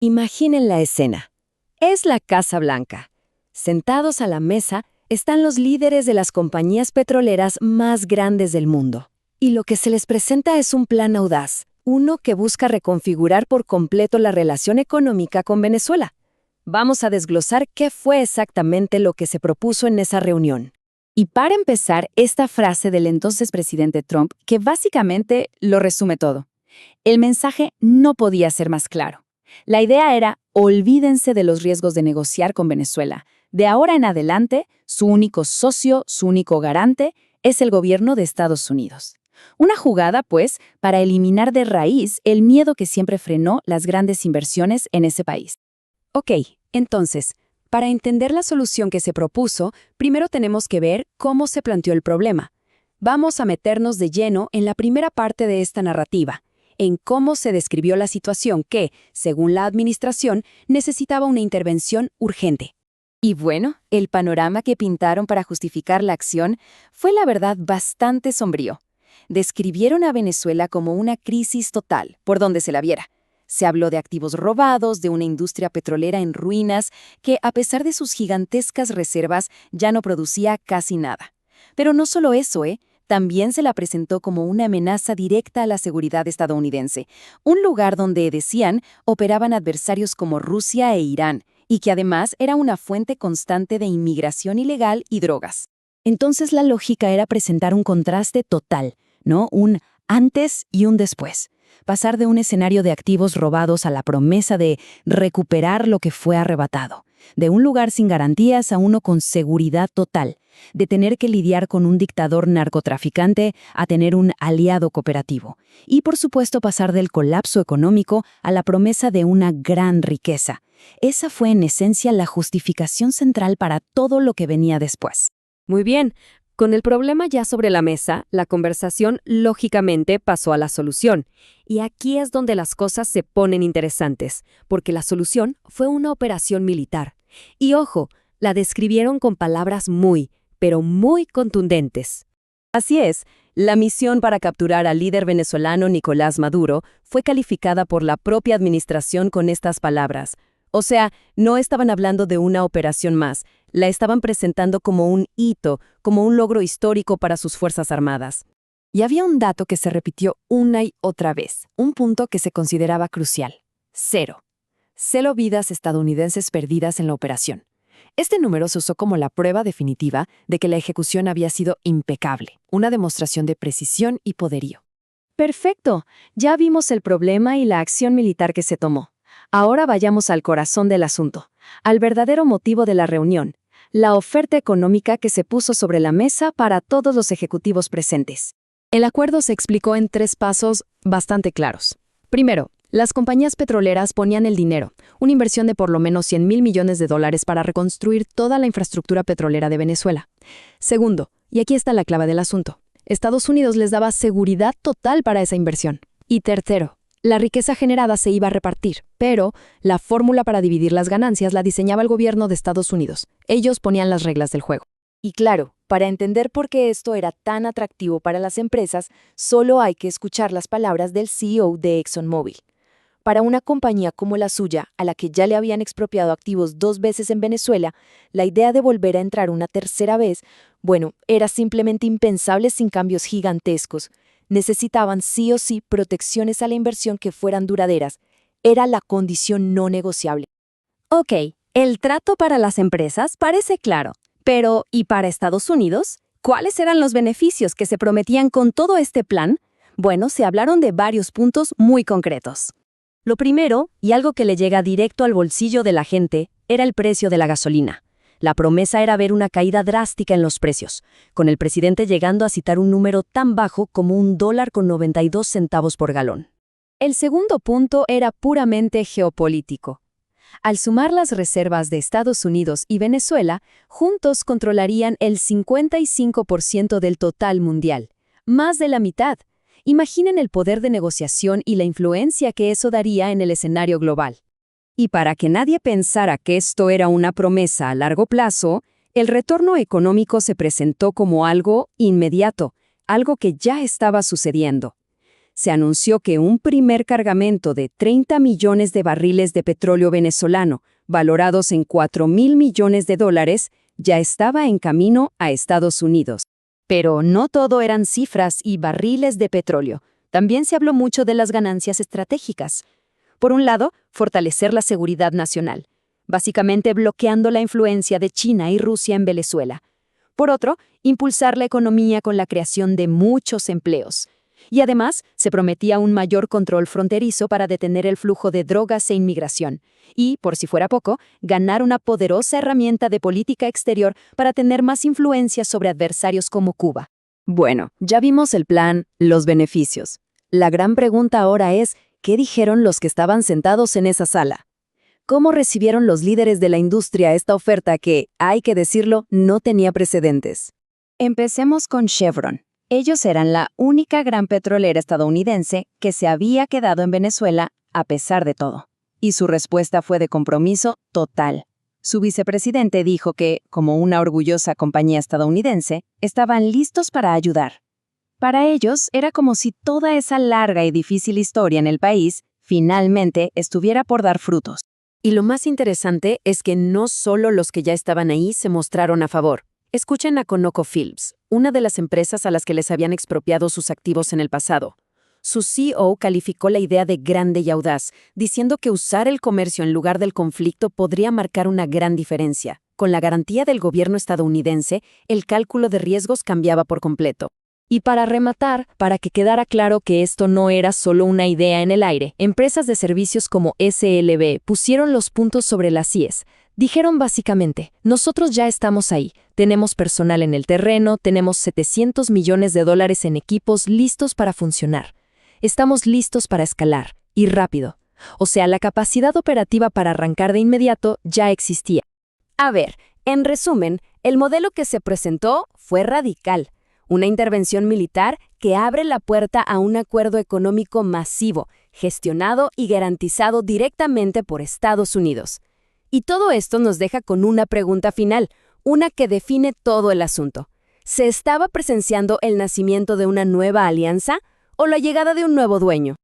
Imaginen la escena. Es la Casa Blanca. Sentados a la mesa están los líderes de las compañías petroleras más grandes del mundo. Y lo que se les presenta es un plan audaz, uno que busca reconfigurar por completo la relación económica con Venezuela. Vamos a desglosar qué fue exactamente lo que se propuso en esa reunión. Y para empezar, esta frase del entonces presidente Trump, que básicamente lo resume todo. El mensaje no podía ser más claro. La idea era, olvídense de los riesgos de negociar con Venezuela. De ahora en adelante, su único socio, su único garante, es el gobierno de Estados Unidos. Una jugada, pues, para eliminar de raíz el miedo que siempre frenó las grandes inversiones en ese país. Ok, entonces, para entender la solución que se propuso, primero tenemos que ver cómo se planteó el problema. Vamos a meternos de lleno en la primera parte de esta narrativa, en cómo se describió la situación que, según la administración, necesitaba una intervención urgente. Y bueno, el panorama que pintaron para justificar la acción fue la verdad bastante sombrío. Describieron a Venezuela como una crisis total, por donde se la viera. Se habló de activos robados, de una industria petrolera en ruinas, que a pesar de sus gigantescas reservas ya no producía casi nada. Pero no solo eso, también se la presentó como una amenaza directa a la seguridad estadounidense, un lugar donde, decían, operaban adversarios como Rusia e Irán, y que además era una fuente constante de inmigración ilegal y drogas. Entonces la lógica era presentar un contraste total, ¿no? Un antes y un después. Pasar de un escenario de activos robados a la promesa de recuperar lo que fue arrebatado. De un lugar sin garantías a uno con seguridad total. De tener que lidiar con un dictador narcotraficante a tener un aliado cooperativo. Y por supuesto pasar del colapso económico a la promesa de una gran riqueza. Esa fue en esencia la justificación central para todo lo que venía después. Muy bien, con el problema ya sobre la mesa, la conversación lógicamente pasó a la solución. Y aquí es donde las cosas se ponen interesantes, porque la solución fue una operación militar. Y ojo, la describieron con palabras pero muy contundentes. Así es, la misión para capturar al líder venezolano Nicolás Maduro fue calificada por la propia administración con estas palabras. O sea, no estaban hablando de una operación más, la estaban presentando como un hito, como un logro histórico para sus Fuerzas Armadas. Y había un dato que se repitió una y otra vez, un punto que se consideraba crucial. 0. 0 vidas estadounidenses perdidas en la operación. Este número se usó como la prueba definitiva de que la ejecución había sido impecable, una demostración de precisión y poderío. Perfecto, ya vimos el problema y la acción militar que se tomó. Ahora vayamos al corazón del asunto, al verdadero motivo de la reunión, la oferta económica que se puso sobre la mesa para todos los ejecutivos presentes. El acuerdo se explicó en 3 pasos bastante claros. Primero, las compañías petroleras ponían el dinero, una inversión de por lo menos $100,000 millones para reconstruir toda la infraestructura petrolera de Venezuela. Segundo, y aquí está la clave del asunto, Estados Unidos les daba seguridad total para esa inversión. Y tercero, la riqueza generada se iba a repartir, pero la fórmula para dividir las ganancias la diseñaba el gobierno de Estados Unidos. Ellos ponían las reglas del juego. Y claro, para entender por qué esto era tan atractivo para las empresas, solo hay que escuchar las palabras del CEO de ExxonMobil. Para una compañía como la suya, a la que ya le habían expropiado activos 2 veces en Venezuela, la idea de volver a entrar una tercera vez, era simplemente impensable sin cambios gigantescos. Necesitaban sí o sí protecciones a la inversión que fueran duraderas. Era la condición no negociable. Ok, el trato para las empresas parece claro, pero ¿y para Estados Unidos? ¿Cuáles eran los beneficios que se prometían con todo este plan? Bueno, se hablaron de varios puntos muy concretos. Lo primero, y algo que le llega directo al bolsillo de la gente, era el precio de la gasolina. La promesa era ver una caída drástica en los precios, con el presidente llegando a citar un número tan bajo como $1.92 por galón. El segundo punto era puramente geopolítico. Al sumar las reservas de Estados Unidos y Venezuela, juntos controlarían el 55% del total mundial, más de la mitad. Imaginen el poder de negociación y la influencia que eso daría en el escenario global. Y para que nadie pensara que esto era una promesa a largo plazo, el retorno económico se presentó como algo inmediato, algo que ya estaba sucediendo. se anunció que un primer cargamento de 30 millones de barriles de petróleo venezolano, valorados en $4.000 millones, ya estaba en camino a Estados Unidos. Pero no todo eran cifras y barriles de petróleo. También se habló mucho de las ganancias estratégicas. Por un lado, fortalecer la seguridad nacional, básicamente bloqueando la influencia de China y Rusia en Venezuela. Por otro, impulsar la economía con la creación de muchos empleos. Y además, se prometía un mayor control fronterizo para detener el flujo de drogas e inmigración. Y, por si fuera poco, ganar una poderosa herramienta de política exterior para tener más influencia sobre adversarios como Cuba. Bueno, ya vimos el plan, los beneficios. La gran pregunta ahora es, ¿qué dijeron los que estaban sentados en esa sala? ¿Cómo recibieron los líderes de la industria esta oferta que, hay que decirlo, no tenía precedentes? Empecemos con Chevron. Ellos eran la única gran petrolera estadounidense que se había quedado en Venezuela a pesar de todo. Y su respuesta fue de compromiso total. Su vicepresidente dijo que, como una orgullosa compañía estadounidense, estaban listos para ayudar. Para ellos, era como si toda esa larga y difícil historia en el país finalmente estuviera por dar frutos. Y lo más interesante es que no solo los que ya estaban ahí se mostraron a favor. Escuchen a ConocoPhillips, una de las empresas a las que les habían expropiado sus activos en el pasado. Su CEO calificó la idea de grande y audaz, diciendo que usar el comercio en lugar del conflicto podría marcar una gran diferencia. Con la garantía del gobierno estadounidense, el cálculo de riesgos cambiaba por completo. Y para rematar, para que quedara claro que esto no era solo una idea en el aire, empresas de servicios como SLB pusieron los puntos sobre las IES. Dijeron básicamente, nosotros ya estamos ahí, tenemos personal en el terreno, tenemos $700 millones en equipos listos para funcionar. Estamos listos para escalar, y rápido. O sea, la capacidad operativa para arrancar de inmediato ya existía. A ver, en resumen, el modelo que se presentó fue radical. Una intervención militar que abre la puerta a un acuerdo económico masivo, gestionado y garantizado directamente por Estados Unidos. Y todo esto nos deja con una pregunta final, una que define todo el asunto. ¿Se estaba presenciando el nacimiento de una nueva alianza o la llegada de un nuevo dueño?